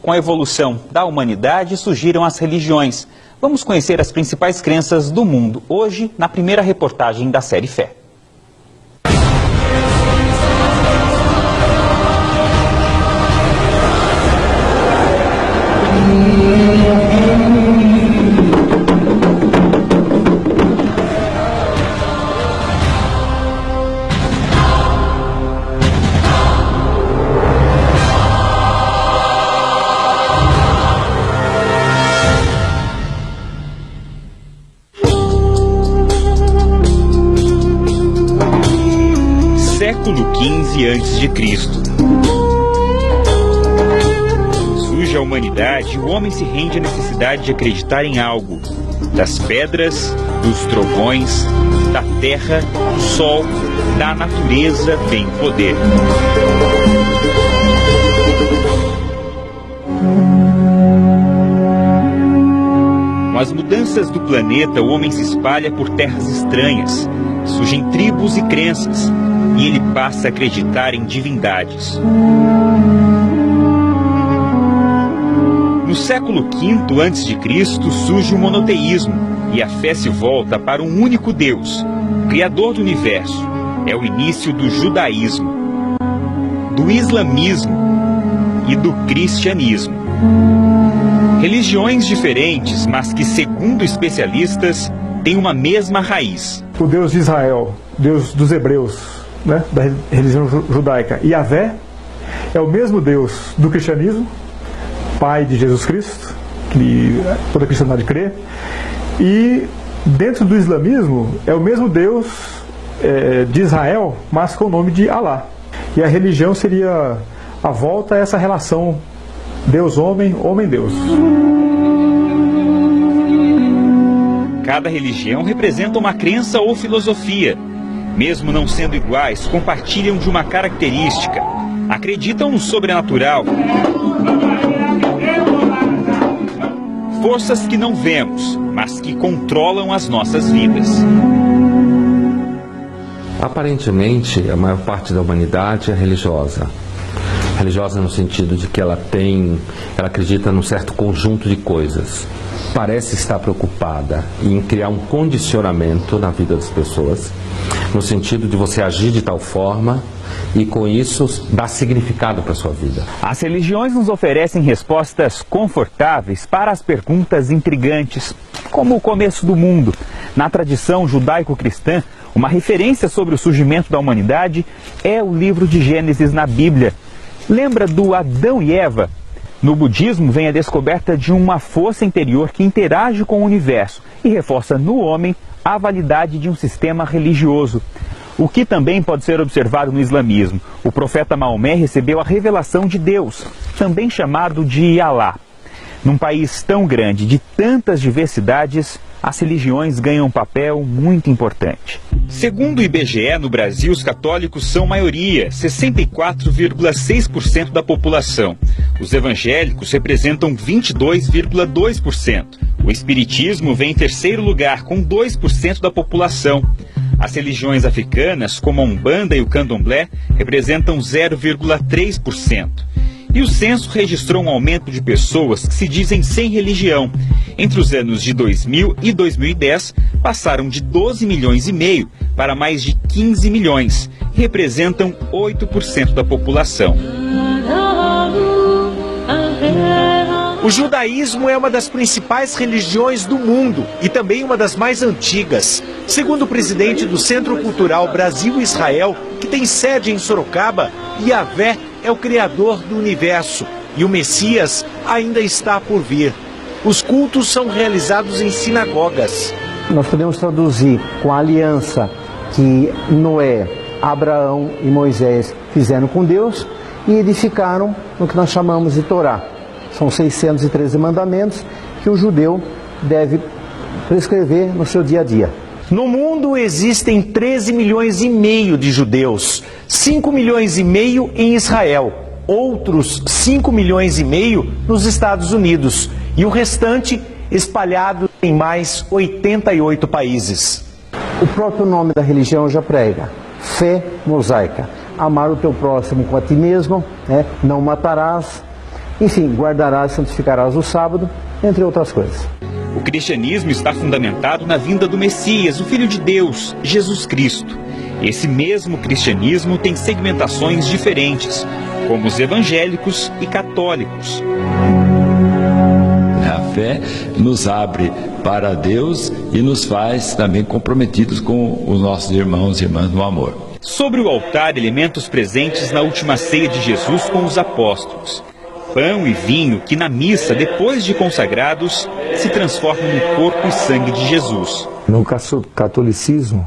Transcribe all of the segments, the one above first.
Com a evolução da humanidade surgiram as religiões. Vamos conhecer as principais crenças do mundo hoje na primeira reportagem da série Fé. Século XV a.C. Surge a humanidade e o homem se rende à necessidade de acreditar em algo. Das pedras, dos trovões, da terra, do sol, da natureza vem o poder. Com as mudanças do planeta, o homem se espalha por terras estranhas. Surgem tribos e crenças. E ele passa a acreditar em divindades. No século V a.C. surge o monoteísmo e a fé se volta para um único Deus, o Criador do Universo. É o início do judaísmo, do islamismo e do cristianismo. Religiões diferentes, mas que, segundo especialistas, têm uma mesma raiz. O Deus de Israel, Deus dos hebreus, né, da religião judaica, Yahvé, é o mesmo Deus do cristianismo, Pai de Jesus Cristo, que toda a cristandade crê, e dentro do islamismo é o mesmo Deus de Israel, mas com o nome de Alá. E a religião seria a volta a essa relação Deus-homem, homem-Deus. Cada religião representa uma crença ou filosofia. Mesmo não sendo iguais, compartilham de uma característica. Acreditam no sobrenatural. Forças que não vemos, mas que controlam as nossas vidas. Aparentemente, a maior parte da humanidade é religiosa. Religiosa no sentido de que ela acredita num certo conjunto de coisas. Parece estar preocupada em criar um condicionamento na vida das pessoas, no sentido de você agir de tal forma e com isso dar significado para a sua vida. As religiões nos oferecem respostas confortáveis para as perguntas intrigantes, como o começo do mundo. Na tradição judaico-cristã, uma referência sobre o surgimento da humanidade é o livro de Gênesis na Bíblia. Lembra do Adão e Eva? No budismo vem a descoberta de uma força interior que interage com o universo e reforça no homem a validade de um sistema religioso. O que também pode ser observado no islamismo. O profeta Maomé recebeu a revelação de Deus, também chamado de Alá. Num país tão grande, de tantas diversidades, as religiões ganham um papel muito importante. Segundo o IBGE, no Brasil, os católicos são maioria, 64,6% da população. Os evangélicos representam 22,2%. O espiritismo vem em terceiro lugar, com 2% da população. As religiões africanas, como a Umbanda e o Candomblé, representam 0,3%. E o censo registrou um aumento de pessoas que se dizem sem religião. Entre os anos de 2000 e 2010, passaram de 12 milhões e meio para mais de 15 milhões, e representam 8% da população. O judaísmo é uma das principais religiões do mundo e também uma das mais antigas. Segundo o presidente do Centro Cultural Brasil-Israel, que tem sede em Sorocaba, Yahvé é o criador do universo e o Messias ainda está por vir. Os cultos são realizados em sinagogas. Nós podemos traduzir com a aliança que Noé, Abraão e Moisés fizeram com Deus e edificaram no que nós chamamos de Torá. São 613 mandamentos que o judeu deve prescrever no seu dia a dia. No mundo existem 13 milhões e meio de judeus, 5 milhões e meio em Israel, outros 5 milhões e meio nos Estados Unidos e o restante espalhado em mais 88 países. O próprio nome da religião já prega, fé mosaica, amar o teu próximo com a ti mesmo, não matarás, Enfim, guardarás e santificarás o sábado, entre outras coisas. O cristianismo está fundamentado na vinda do Messias, o Filho de Deus, Jesus Cristo. Esse mesmo cristianismo tem segmentações diferentes, como os evangélicos e católicos. A fé nos abre para Deus e nos faz também comprometidos com os nossos irmãos e irmãs no amor. Sobre o altar, elementos presentes na última ceia de Jesus com os apóstolos. Pão e vinho que na missa, depois de consagrados, se transformam no corpo e sangue de Jesus. No catolicismo,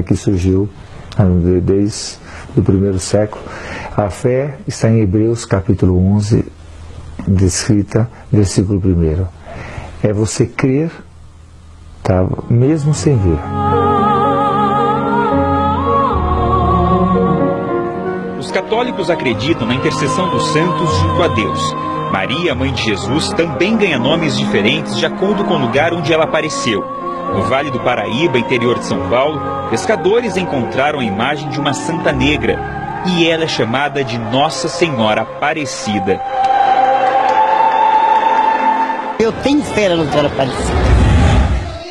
que surgiu desde o primeiro século, a fé está em Hebreus capítulo 11, descrita, versículo 1. É você crer, mesmo sem ver. Os católicos acreditam na intercessão dos santos junto a Deus. Maria, mãe de Jesus, também ganha nomes diferentes de acordo com o lugar onde ela apareceu. No Vale do Paraíba, interior de São Paulo, pescadores encontraram a imagem de uma santa negra e ela é chamada de Nossa Senhora Aparecida. Eu tenho fé na Senhora Aparecida.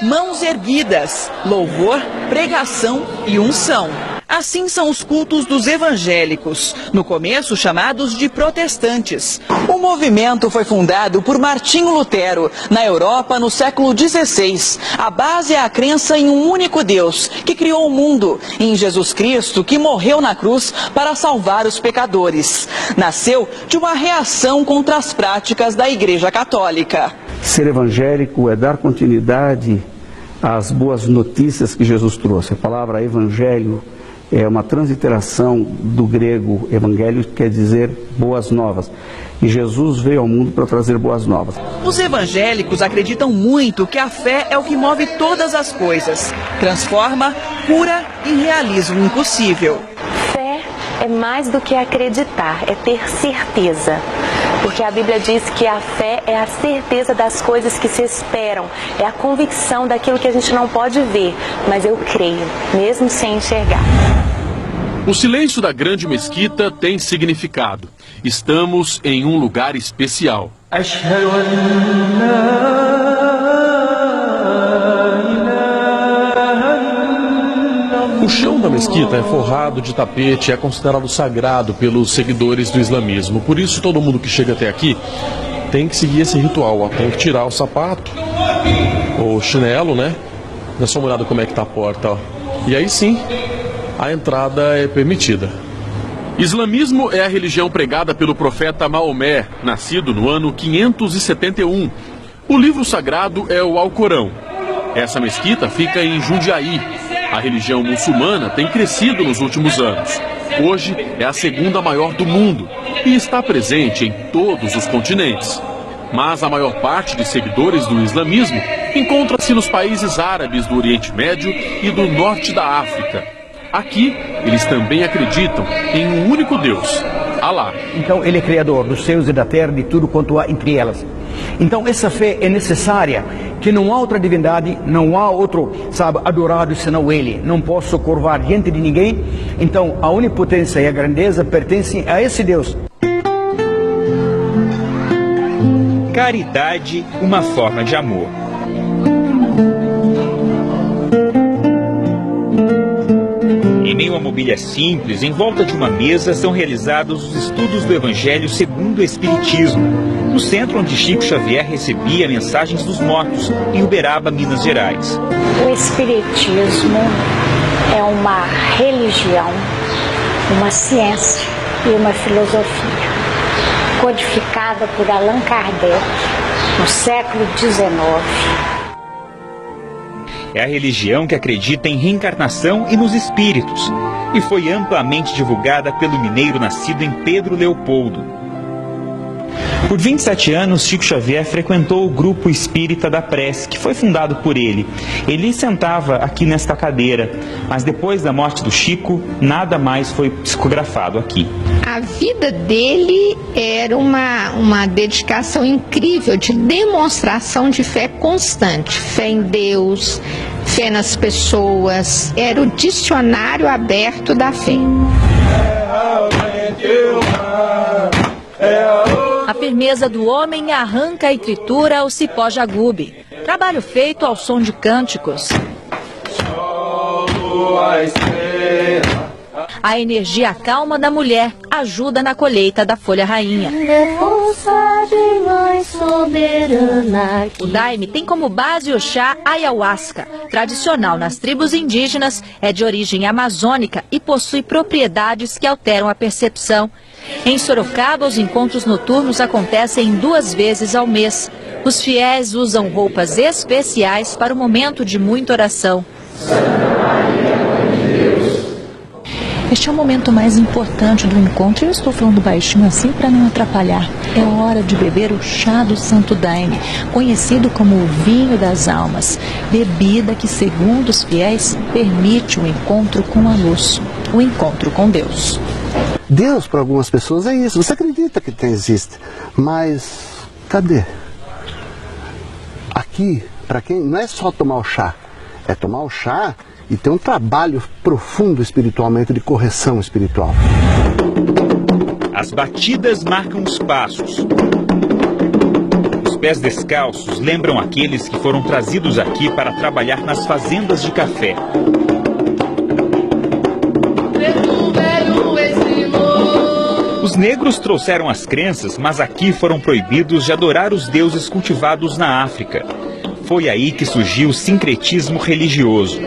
Mãos erguidas, louvor, pregação e unção. Assim são os cultos dos evangélicos, no começo chamados de protestantes. O movimento foi fundado por Martinho Lutero, na Europa, no século XVI. A base é a crença em um único Deus, que criou o mundo, e em Jesus Cristo, que morreu na cruz para salvar os pecadores. Nasceu de uma reação contra as práticas da Igreja Católica. Ser evangélico é dar continuidade às boas notícias que Jesus trouxe. A palavra evangelho é uma transliteração do grego evangelho, que quer dizer boas novas. E Jesus veio ao mundo para trazer boas novas. Os evangélicos acreditam muito que a fé é o que move todas as coisas. Transforma, cura e realiza o impossível. Fé é mais do que acreditar, é ter certeza. Porque a Bíblia diz que a fé é a certeza das coisas que se esperam, é a convicção daquilo que a gente não pode ver, mas eu creio, mesmo sem enxergar. O silêncio da grande mesquita tem significado. Estamos em um lugar especial. O chão da mesquita é forrado de tapete e é considerado sagrado pelos seguidores do islamismo. Por isso, todo mundo que chega até aqui tem que seguir esse ritual. Tem que tirar o sapato, o chinelo, né? Dá só uma olhada como é que tá a porta, ó. E aí sim, a entrada é permitida. Islamismo é a religião pregada pelo profeta Maomé, nascido no ano 571. O livro sagrado é o Alcorão. Essa mesquita fica em Jundiaí. A religião muçulmana tem crescido nos últimos anos. Hoje é a segunda maior do mundo e está presente em todos os continentes. Mas a maior parte de seguidores do islamismo encontra-se nos países árabes do Oriente Médio e do norte da África. Aqui, eles também acreditam em um único Deus, Alá. Então, ele é criador dos céus e da terra, de tudo quanto há entre elas. Então, essa fé é necessária, que não há outra divindade, não há outro, adorado senão ele. Não posso curvar diante de ninguém. Então, a onipotência e a grandeza pertencem a esse Deus. Caridade, uma forma de amor. Em meio a mobília simples, em volta de uma mesa, são realizados os estudos do Evangelho segundo o Espiritismo, no centro onde Chico Xavier recebia mensagens dos mortos, em Uberaba, Minas Gerais. O Espiritismo é uma religião, uma ciência e uma filosofia, codificada por Allan Kardec no século XIX. É a religião que acredita em reencarnação e nos espíritos, e foi amplamente divulgada pelo mineiro nascido em Pedro Leopoldo. Por 27 anos, Chico Xavier frequentou o Grupo Espírita da Prece, que foi fundado por ele. Ele sentava aqui nesta cadeira, mas depois da morte do Chico, nada mais foi psicografado aqui. A vida dele era uma dedicação incrível, de demonstração de fé constante. Fé em Deus, fé nas pessoas. Era o dicionário aberto da fé. A firmeza do homem arranca e tritura o cipó jagube. Trabalho feito ao som de cânticos. A energia calma da mulher ajuda na colheita da folha rainha. O daime tem como base o chá ayahuasca. Tradicional nas tribos indígenas, é de origem amazônica e possui propriedades que alteram a percepção. Em Sorocaba, os encontros noturnos acontecem 2 vezes ao mês. Os fiéis usam roupas especiais para o momento de muita oração. Este é o momento mais importante do encontro. Eu estou falando baixinho assim para não atrapalhar. É hora de beber o chá do Santo Daime, conhecido como o vinho das almas. Bebida que, segundo os fiéis, permite o encontro com a luz, o encontro com Deus. Deus, para algumas pessoas, é isso. Você acredita que existe, mas cadê? Aqui, para quem não é só tomar o chá, é tomar o chá e ter um trabalho profundo espiritualmente, de correção espiritual. As batidas marcam os passos. Os pés descalços lembram aqueles que foram trazidos aqui para trabalhar nas fazendas de café. Os negros trouxeram as crenças, mas aqui foram proibidos de adorar os deuses cultivados na África. Foi aí que surgiu o sincretismo religioso.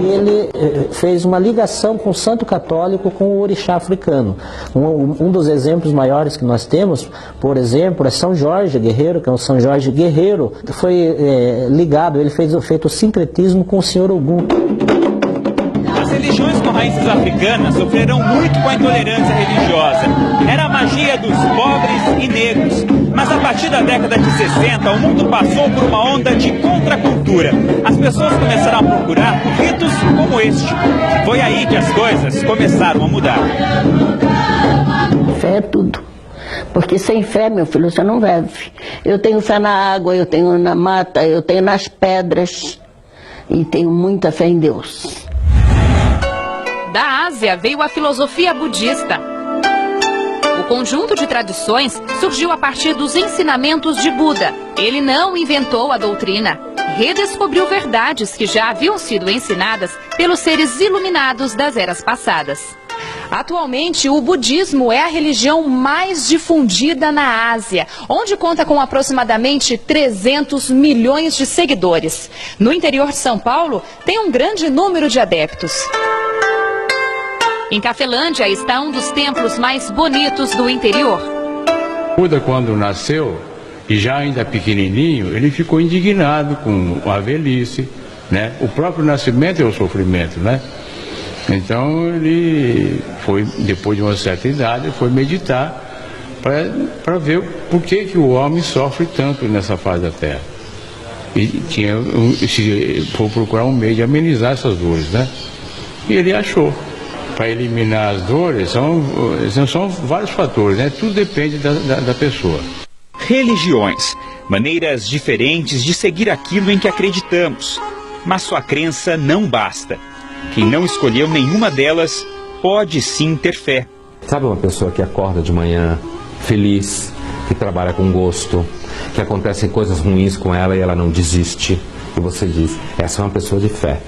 Ele fez uma ligação com o santo católico com o orixá africano. Um dos exemplos maiores que nós temos, por exemplo, é São Jorge Guerreiro, que é o São Jorge Guerreiro, foi ligado, ele fez feito o sincretismo com o Senhor Ogum. As religiões com raízes africanas sofreram muito com a intolerância religiosa. Era a magia dos pobres e negros. Mas a partir da década de 60, o mundo passou por uma onda de contracultura. As pessoas começaram a procurar ritos como este. Foi aí que as coisas começaram a mudar. Fé é tudo. Porque sem fé, meu filho, você não vive. Eu tenho fé na água, eu tenho na mata, eu tenho nas pedras. E tenho muita fé em Deus. Da Ásia veio a filosofia budista. O conjunto de tradições surgiu a partir dos ensinamentos de Buda. Ele não inventou a doutrina, redescobriu verdades que já haviam sido ensinadas pelos seres iluminados das eras passadas. Atualmente, o budismo é a religião mais difundida na Ásia, onde conta com aproximadamente 300 milhões de seguidores. No interior de São Paulo, tem um grande número de adeptos. Em Cafelândia está um dos templos mais bonitos do interior. Buda, quando nasceu, e já ainda pequenininho, ele ficou indignado com a velhice, né? O próprio nascimento é o sofrimento, né? Então ele foi, depois de uma certa idade, foi meditar para ver por que o homem sofre tanto nessa fase da Terra. E foi procurar um meio de amenizar essas dores, né? E ele achou. Para eliminar as dores, são vários fatores, né? Tudo depende da pessoa. Religiões, maneiras diferentes de seguir aquilo em que acreditamos. Mas sua crença não basta. Quem não escolheu nenhuma delas pode sim ter fé. Sabe uma pessoa que acorda de manhã feliz, que trabalha com gosto, que acontecem coisas ruins com ela e ela não desiste? E você diz, essa é uma pessoa de fé.